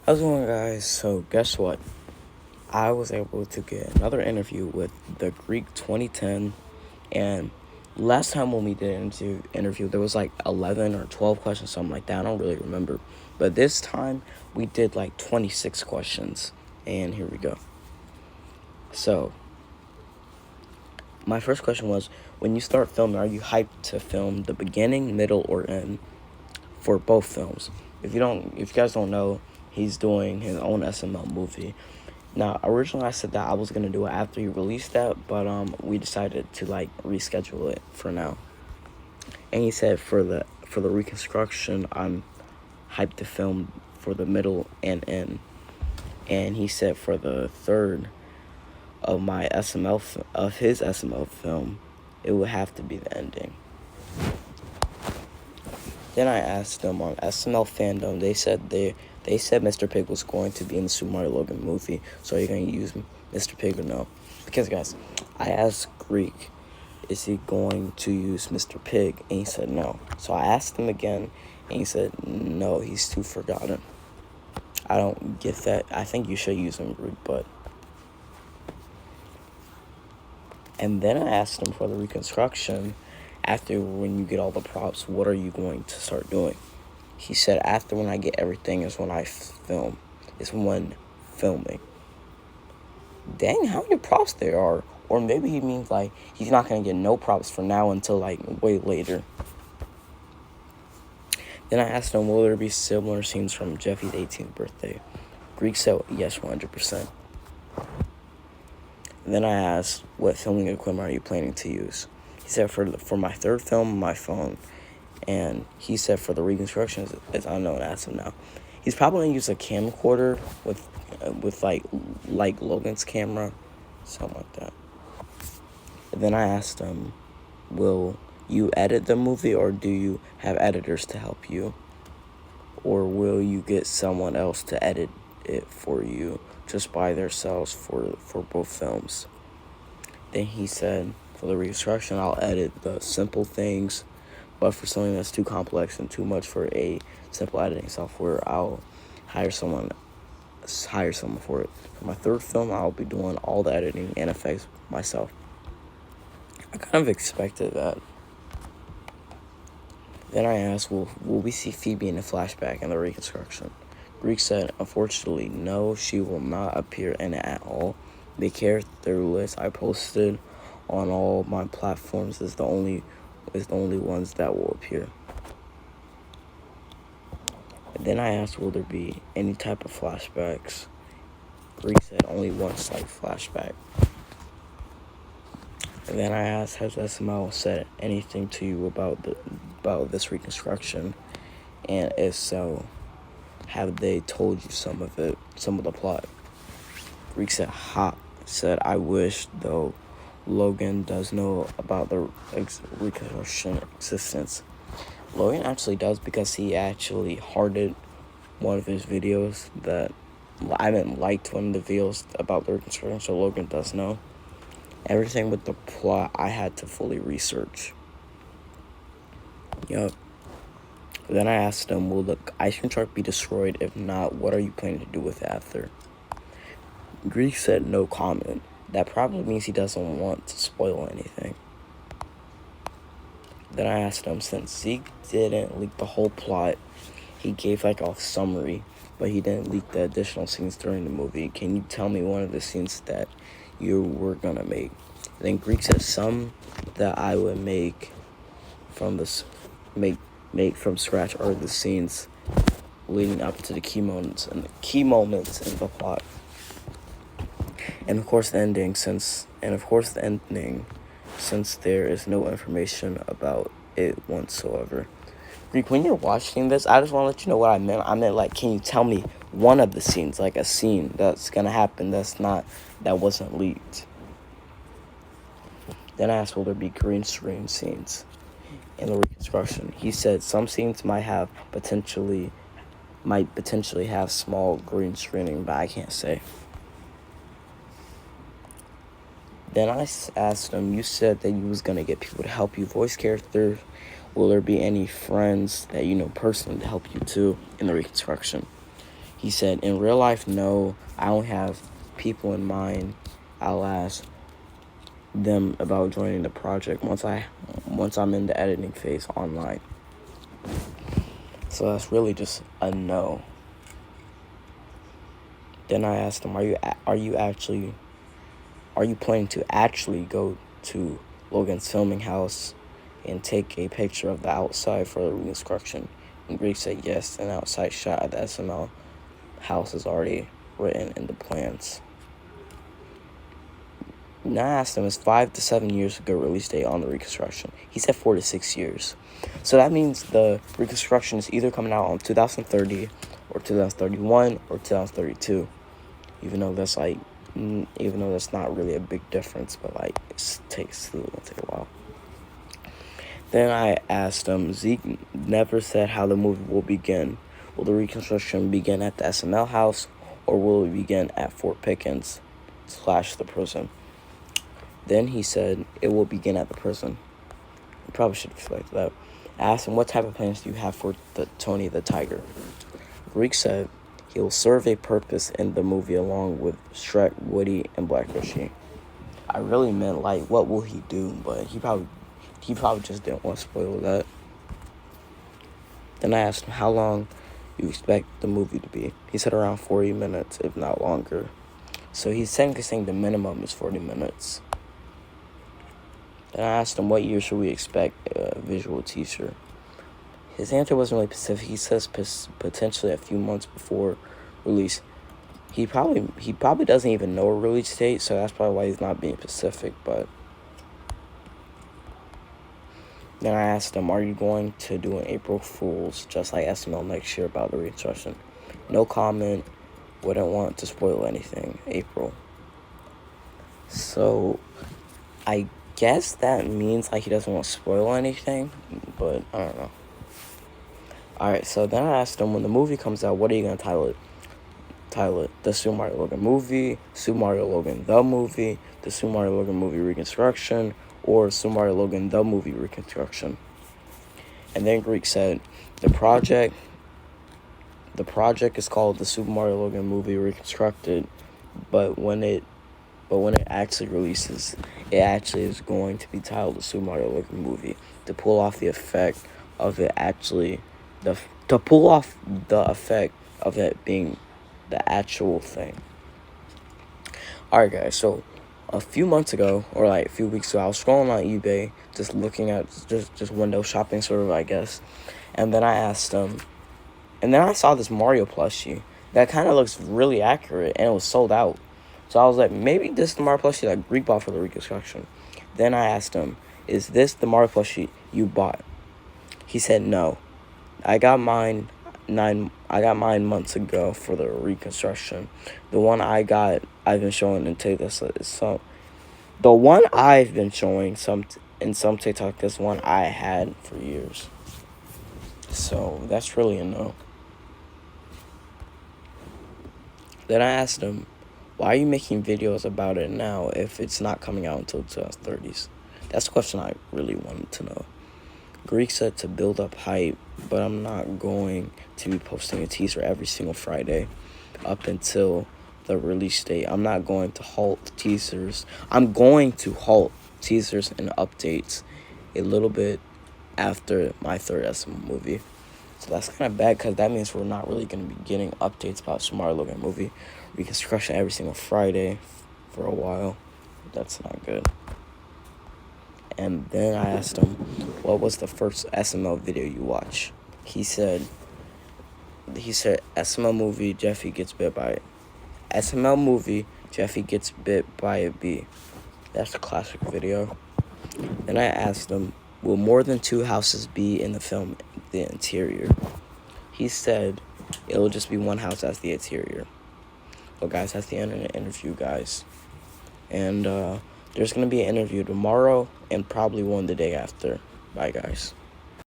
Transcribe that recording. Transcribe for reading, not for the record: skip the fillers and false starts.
How's it going, guys? So, guess what? I was able to get another interview with the Greek 2010, and last time when we did an interview, there was like 11 or 12 questions, something like that. I don't really remember. But this time, we did like 26 questions, and here we go. So, my first question was, when you start filming, are you hyped to film the beginning, middle, or end for both films? If you guys don't know, he's doing his own SML movie. Now, originally I said that I was gonna do it after he released that, but we decided to reschedule it for now. And he said for the reconstruction, I'm hyped to film for the middle and end. And he said for the third of my his SML film, it would have to be the ending. Then I asked them on SML Fandom. They said Mr. Pig was going to be in the Super Mario Logan movie. So are you going to use Mr. Pig or no? Because, guys, I asked Greek, is he going to use Mr. Pig? And he said no. So I asked him again, and he said no, he's too forgotten. I don't get that. I think you should use him, Greek, but... And then I asked him for the reconstruction. After when you get all the props, what are you going to start doing? He said after when I get everything is when I film. It's when filming. Dang, how many props there are? Or maybe he means he's not going to get no props for now until way later. Then I asked him, will there be similar scenes from Jeffy's 18th birthday? Greek said yes, 100%. Then I asked, what filming equipment are you planning to use? He said for my third film, my phone. And he said for the reconstruction, it's unknown as of now. He's probably going to use a camcorder with like Logan's camera, something like that. And then I asked him, will you edit the movie or do you have editors to help you? Or will you get someone else to edit it for you just by themselves for both films? Then he said, for the reconstruction, I'll edit the simple things, but for something that's too complex and too much for a simple editing software, I'll hire someone for it. For my third film, I'll be doing all the editing and effects myself. I kind of expected that. Then I asked, will we see Phoebe in a flashback in the reconstruction? Greek said, unfortunately, no, she will not appear in it at all. The character list I posted on all my platforms is the only ones that will appear. And then I asked, will there be any type of flashbacks? Greek said only one slight flashback. And then I asked, has SML said anything to you about this reconstruction? And if so, have they told you some of the plot? Greek said, I wish, though Logan does know about the reconstruction existence. Logan actually does, because he actually hearted one of his videos liked one of the videos about the reconstruction, so Logan does know. Everything with the plot, I had to fully research. Yup. Then I asked him, will the ice cream truck be destroyed? If not, what are you planning to do with it after? Greek said no comment. That probably means he doesn't want to spoil anything. Then I asked him, since Zeke didn't leak the whole plot, he gave a summary, but he didn't leak the additional scenes during the movie. Can you tell me one of the scenes that you were gonna make? Then Greek said some that I would make from scratch are the scenes leading up to the key moments in the plot. And of course the ending, since there is no information about it whatsoever. Greek, when you're watching this, I just want to let you know what I meant. I meant, can you tell me one of the scenes, a scene that's gonna happen that wasn't leaked? Then I asked, will there be green screen scenes in the reconstruction? He said some scenes might potentially have small green screening, but I can't say. Then I asked him, you said that you was going to get people to help you voice characters. Will there be any friends that you know personally to help you too in the reconstruction? He said, in real life, no, I don't have people in mind. I'll ask them about joining the project once I'm in the editing phase online. So that's really just a no. Then I asked him, are you planning to actually go to Logan's filming house and take a picture of the outside for the reconstruction? And Greek said yes, an outside shot of the SML house is already written in the plans. And I asked him, is 5 to 7 years a good release date on the reconstruction? He said 4 to 6 years. So that means the reconstruction is either coming out on 2030 or 2031 or 2032. Even though that's not really a big difference, but like it's gonna take a while. Then I asked him, Zeke never said how the movie will begin. Will the reconstruction begin at the SML house, or will it begin at Fort Pickens / the prison? Then he said it will begin at the prison. I probably should have selected that. I asked him, what type of plans do you have for Tony the Tiger? Greek said he will serve a purpose in the movie along with Shrek, Woody, and Black Yoshi. I really meant, like, what will he do? But he probably just didn't want to spoil that. Then I asked him how long you expect the movie to be. He said around 40 minutes, if not longer. So he's technically saying the minimum is 40 minutes. Then I asked him, what year should we expect a visual teaser? His answer wasn't really specific. He says potentially a few months before release. He probably doesn't even know a release date, so that's probably why he's not being specific. But then I asked him, are you going to do an April Fool's just like SML next year about the reconstruction? No comment. Wouldn't want to spoil anything. April. So I guess that means like he doesn't want to spoil anything, but I don't know. Alright, so then I asked him, when the movie comes out, what are you going to title it? The Super Mario Logan movie, Super Mario Logan the movie, the Super Mario Logan movie reconstruction, or Super Mario Logan the movie reconstruction. And then Greek said, the project is called the Super Mario Logan movie reconstructed, but when it actually releases, it actually is going to be titled the Super Mario Logan movie to pull off the effect of it actually being the actual thing. Alright guys, so a few months ago, or like a few weeks ago, I was scrolling on eBay, just looking at just window shopping sort of, I guess. And then I asked him, and then I saw this Mario plushie that kind of looks really accurate, and it was sold out. So I was like, maybe this is the Mario plushie that Greek bought for the reconstruction. Then I asked him, is this the Mario plushie you bought? He said no. I got mine 9 months ago for the reconstruction. The one I've been showing in TikTok the one I've been showing in some TikTok is one I had for years. So that's really a no. Then I asked him, why are you making videos about it now if it's not coming out until 2030s? That's the question I really wanted to know. Greek said to build up hype, but I'm not going to be posting a teaser every single Friday up until the release date. I'm not going to halt teasers. I'm going to halt teasers and updates a little bit after my third SML movie. So that's kind of bad because that means we're not really going to be getting updates about Super Mario Logan movie reconstruction every single Friday for a while. That's not good. And then I asked him, what was the first SML video you watched? He said SML movie, Jeffy gets bit by it. SML movie, Jeffy gets bit by a bee. That's a classic video. Then I asked him, will more than 2 houses be in the film, the interior? He said it'll just be 1 house as the interior. Well, guys, that's the end of the interview, guys. And there's going to be an interview tomorrow and probably one the day after. Bye, guys.